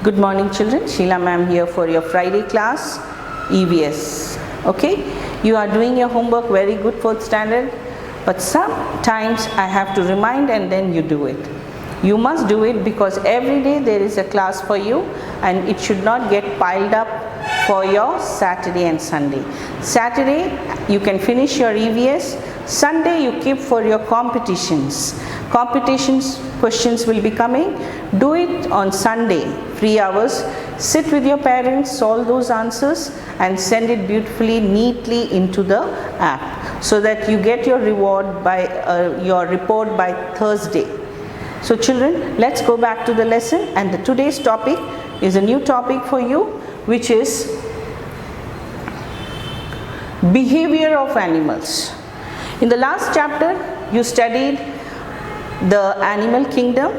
Good morning children, Sheila ma'am here for your Friday class, EVS. Okay, you are doing your homework very good, 4th standard, but sometimes I have to remind and then you do it. You must do it because every day there is a class for you and it should not get piled up for your Saturday and Sunday. Saturday you can finish your EVS, Sunday you keep for your competitions. Competitions questions will be coming. Do it on Sunday, 3 hours. Sit with your parents, solve those answers and send it beautifully, neatly into the app so that you get your reward by your report by Thursday. So children, let's go back to the lesson, and today's topic is a new topic for you, which is behavior of animals. In the last chapter you studied the animal kingdom.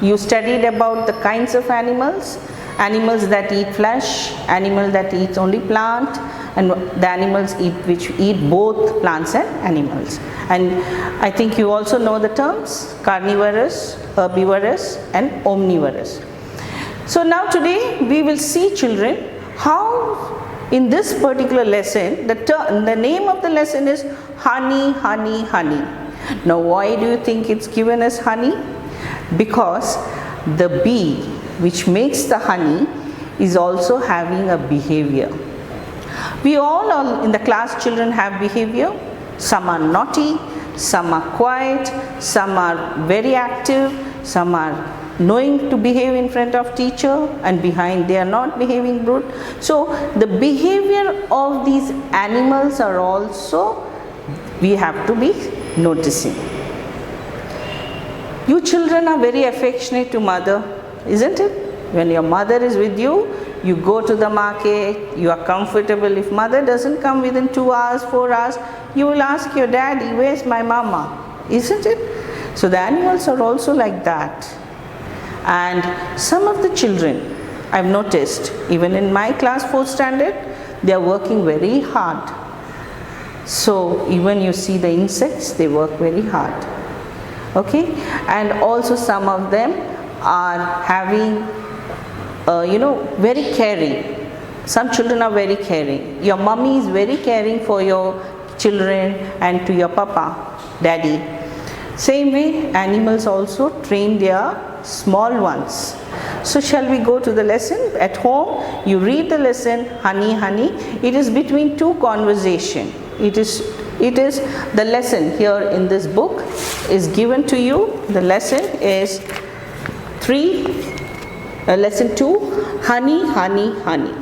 You studied about the kinds of animals, animals that eat flesh, animals that eat only plant, and the animals which eat both plants and animals. And I think you also know the terms carnivorous, herbivorous and omnivorous. So now today we will see children how in this particular lesson the name of the lesson is honey, honey, honey. Now why do you think it's given as honey? Because the bee which makes the honey is also having a behavior. We all in the class children have behavior. Some are naughty, some are quiet, some are very active, some are knowing to behave in front of teacher and behind they are not behaving rude. So the behavior of these animals are also we have to be noticing. You children are very affectionate to mother, isn't it? When your mother is with you, you go to the market, you are comfortable. If mother doesn't come within 2 hours, 4 hours, you will ask your daddy, where's my mama? Isn't it? So the animals are also like that. And some of the children, I've noticed, even in my class 4th standard, they are working very hard. So even you see the insects, they work very hard. Okay, and also some of them are having very caring. Some children are very caring. Your mommy is very caring for your children and to your papa, daddy. Same way animals also train their small ones. So shall we go to the lesson? At home you read the lesson honey, honey. It is between two conversation. It is the lesson here in this book is given to you. The lesson is lesson 2, honey, honey, honey.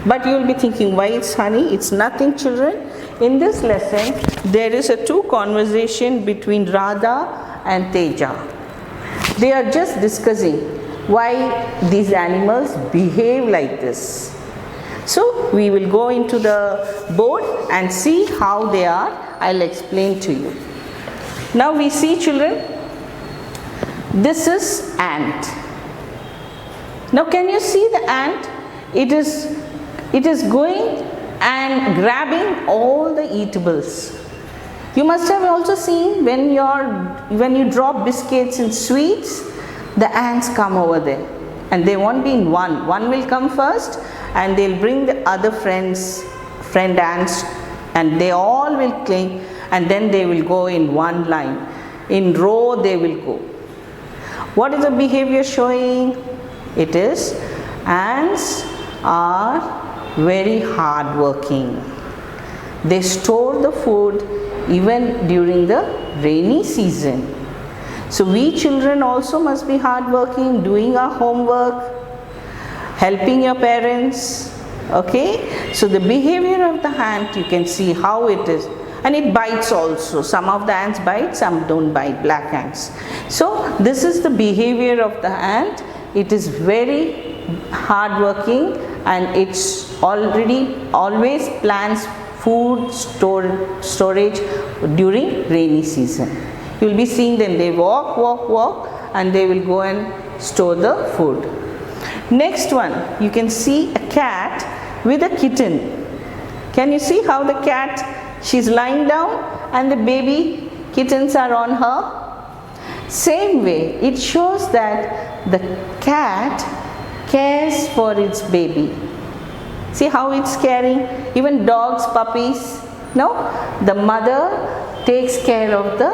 But you will be thinking, why it's honey? It's nothing, children. In this lesson there is a two conversation between Radha and Teja. They are just discussing why these animals behave like this. So we will go into the board and see how they are. I'll explain to you. Now we see, children, this is ant. Now can you see the ant? It is going and grabbing all the eatables. You must have also seen when you drop biscuits and sweets, the ants come over there and they won't be in one. One will come first and they'll bring the other friend ants and they all will cling and then they will go in one line. In row they will go. What is the behavior showing? It is ants are very hard working. They store the food even during the rainy season. So we children also must be hard working, doing our homework, helping your parents. Okay, so the behavior of the ant, you can see how it is, and it bites also. Some of the ants bite, some don't bite, black ants. So this is the behavior of the ant. It is very hard working and it's always plans food storage during rainy season. You will be seeing them, they walk and they will go and store the food. Next one, you can see a cat with a kitten. Can you see how the cat, she's lying down and the baby kittens are on her? Same way, it shows that the cat cares for its baby. See how it's caring? Even dogs, puppies, no? The mother takes care of the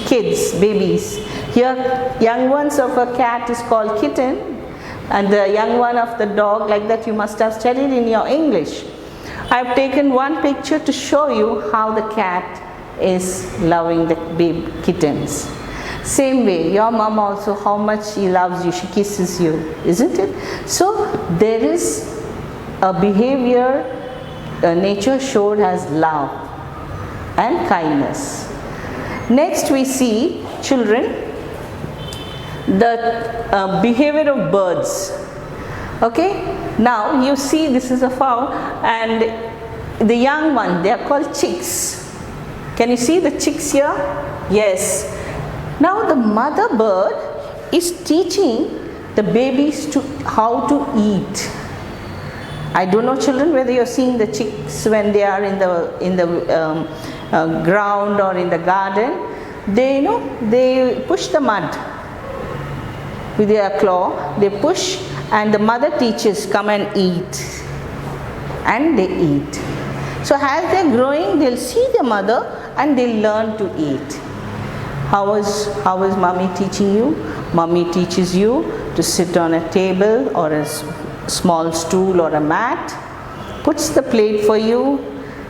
kids, babies. Here, young ones of a cat is called kitten, and the young one of the dog, like that you must have studied in your English. I have taken one picture to show you how the cat is loving the baby kittens. Same way, your mom also, how much she loves you, she kisses you, isn't it? So there is a behavior nature showed as love and kindness. Next we see, children, the behavior of birds. Okay, now you see this is a fowl, and the young one, they are called chicks. Can you see the chicks here? Yes. Now the mother bird is teaching the babies to how to eat. I don't know, children, whether you're seeing the chicks when they are in the ground or in the garden. They push the mud with their claw. They push, and the mother teaches, come and eat, and they eat. So as they're growing, they'll see the mother and they'll learn to eat. How is mommy teaching you? Mommy teaches you to sit on a table or a small stool or a mat, puts the plate for you,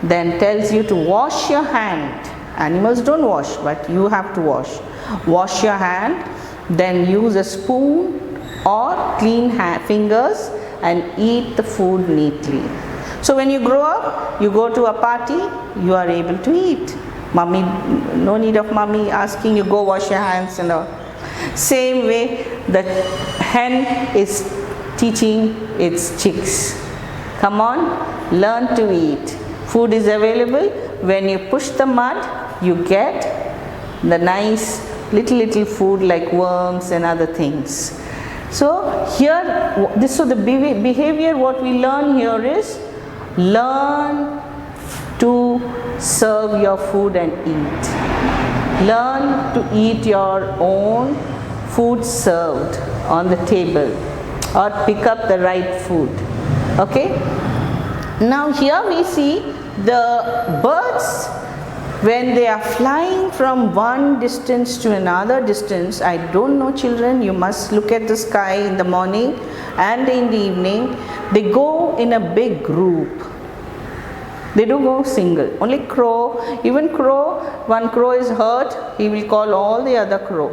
then tells you to wash your hand. Animals don't wash, but you have to wash. Wash your hand, then use a spoon or clean fingers and eat the food neatly. So when you grow up, you go to a party, you are able to eat. Mommy, no need of mommy asking you, go wash your hands and all. Same way, the hen is teaching its chicks. Come on, learn to eat. Food is available. When you push the mud, you get the nice little food like worms and other things. So here, the behavior what we learn here is, learn to serve your food and eat. Learn to eat your own food served on the table, or pick up the right food. Okay? Now here we see the birds when they are flying from one distance to another distance. I don't know, children, you must look at the sky in the morning and in the evening. They go in a big group. They don't go single. Only crow, even crow, one crow is hurt, he will call all the other crow.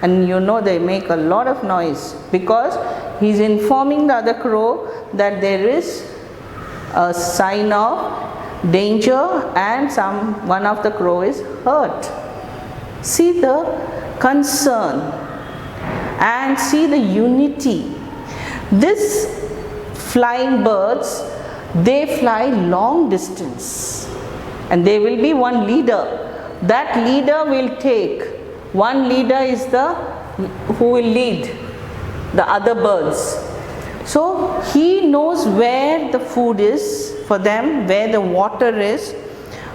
And you know they make a lot of noise because he is informing the other crow that there is a sign of danger and one of the crow is hurt. See the concern and see the unity. This flying birds, they fly long distance and there will be one leader. That leader will take, one leader is who will lead the other birds. So he knows where the food is for them, where the water is,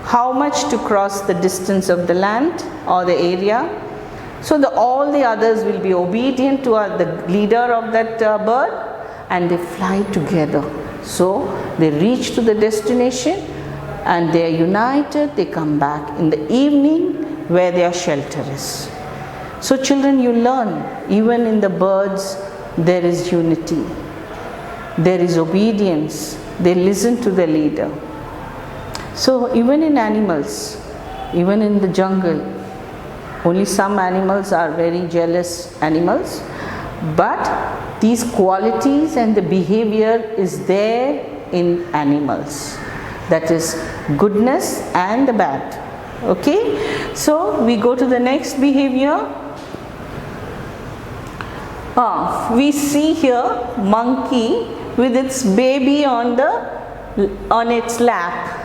how much to cross the distance of the land or the area. So all the others will be obedient to the leader of that bird, and they fly together. So they reach to the destination and they are united. They come back in the evening where their shelter is. So children, you learn, even in the birds there is unity. There is obedience. They listen to the leader. So even in animals, even in the jungle, only some animals are very jealous animals, but these qualities and the behavior is there in animals. That is goodness and the bad. Okay, so we go to the next behavior. We see here monkey with its baby on its lap.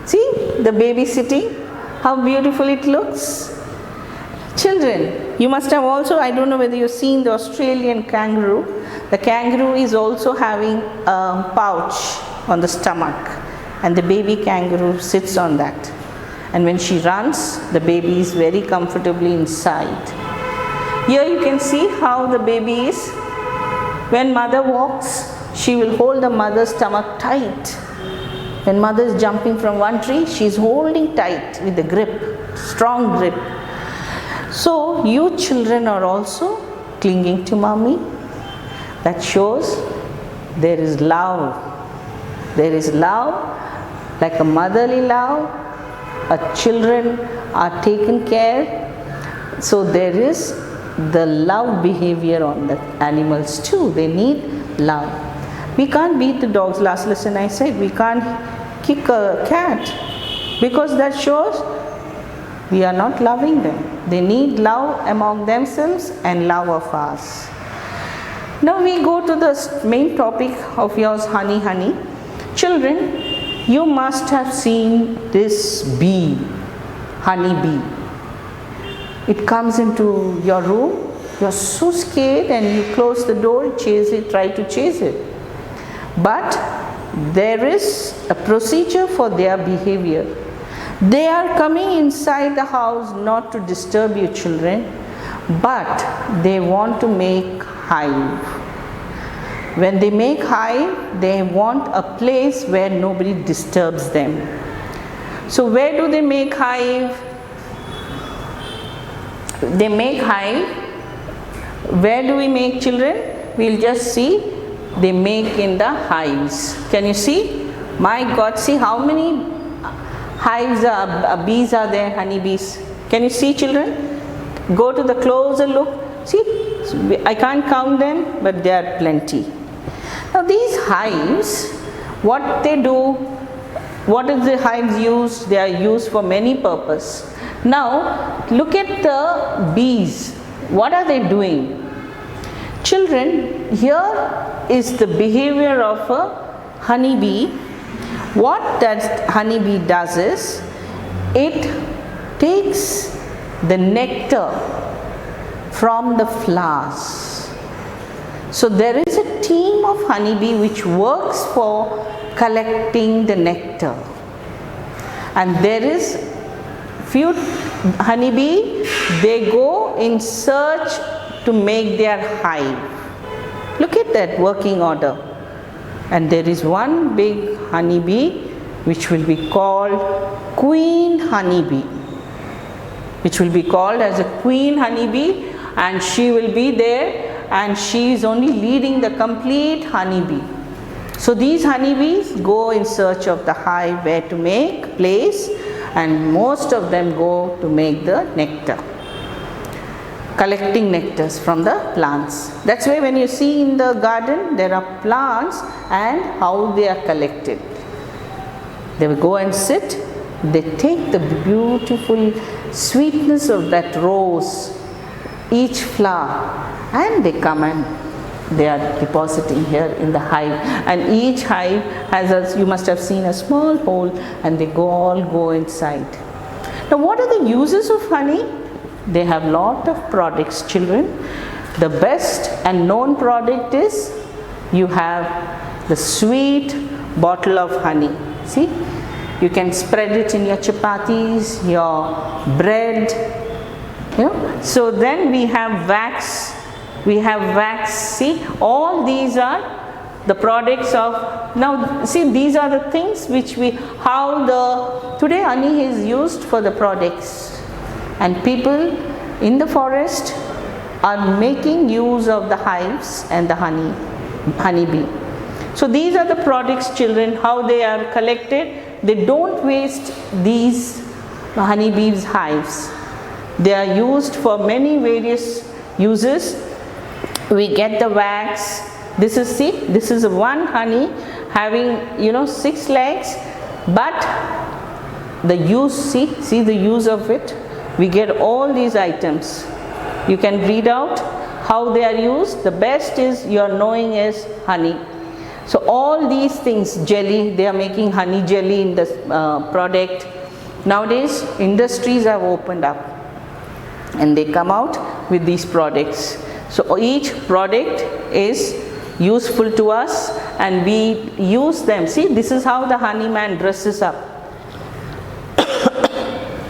See the baby sitting, how beautiful it looks. Children, you must have also, I don't know whether you've seen the Australian kangaroo. The kangaroo is also having a pouch on the stomach and the baby kangaroo sits on that. And when she runs, the baby is very comfortably inside. Here you can see how the baby is When mother walks, she will hold the mother's stomach tight. When mother is jumping from one tree, she is holding tight with the grip, strong grip. So you children are also clinging to mommy. That shows there is love. There is love, like a motherly love. Children are taken care. So there is the love behavior on the animals too. They need love. We can't beat the dogs. Last lesson I said we can't kick a cat, because that shows we are not loving them. They need love among themselves and love of us. Now we go to the main topic of yours, honey. Children, you must have seen this bee, honey bee. It comes into your room, you are so scared and you close the door, try to chase it. But there is a procedure for their behavior. They are coming inside the house not to disturb you children, but they want to make hive. When they make hive, they want a place where nobody disturbs them. So where do they make hive? They make hive. Where do we make children? We'll just see. They make in the hives. Can you see? My God, see how many hives bees are there, honey bees. Can you see children? Go to the closer look. See, I can't count them, but there are plenty. Now these hives, what they do, what is the hives used? They are used for many purposes. Now look at the bees. What are they doing? Children, here is the behavior of a honeybee. What that honeybee does is, it takes the nectar from the flowers. So there is a team of honeybee which works for collecting the nectar. And there is few honeybee, they go in search to make their hive. Look at that working order. And there is one big honeybee which will be called queen honeybee, which will be called as a queen honeybee, and she will be there and she is only leading the complete honeybee. So these honeybees go in search of the hive where to make place, and most of them go to make the nectar, collecting nectars from the plants. That's why when you see in the garden there are plants and how they are collected. They will go and sit, they take the beautiful sweetness of that rose, each flower, and they come and they are depositing here in the hive. And each hive has, you must have seen, a small hole, and they all go inside. Now what are the uses of honey? They have lot of products, children. The best and known product is, you have the sweet bottle of honey. See, you can spread it in your chapatis, your bread. So then we have wax. See, all these are the products of, now see, these are the things which today honey is used for the products, and people in the forest are making use of the hives and the honeybee. So these are the products, children, how they are collected. They don't waste these honeybees' hives. They are used for many various uses. We get the wax. This is one honey having 6 legs, but the use, see the use of it. We get all these items. You can read out how they are used. The best is you are knowing is honey. So all these things, jelly, they are making honey jelly in this product. Nowadays industries have opened up and they come out with these products. So each product is useful to us and we use them. See, this is how the honey man dresses up.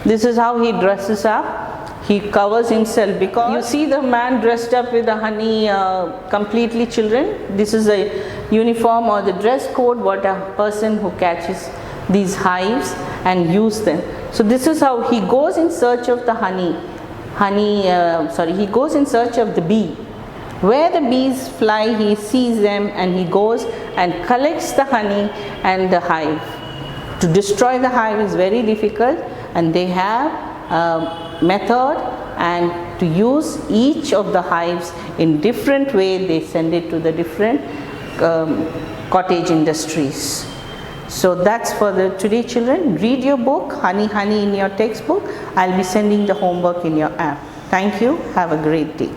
This is how he dresses up. He covers himself because you see the man dressed up with the honey completely, children. This is a uniform or the dress code what a person who catches these hives and use them. So this is how he goes in search of the he goes in search of the bee. Where the bees fly, he sees them and he goes and collects the honey and the hive. To destroy the hive is very difficult, and they have method, and to use each of the hives in different way, they send it to the different cottage industries. So that's for the today, children. Read your book, Honey Honey, in your textbook. I'll be sending the homework in your app. Thank you. Have a great day.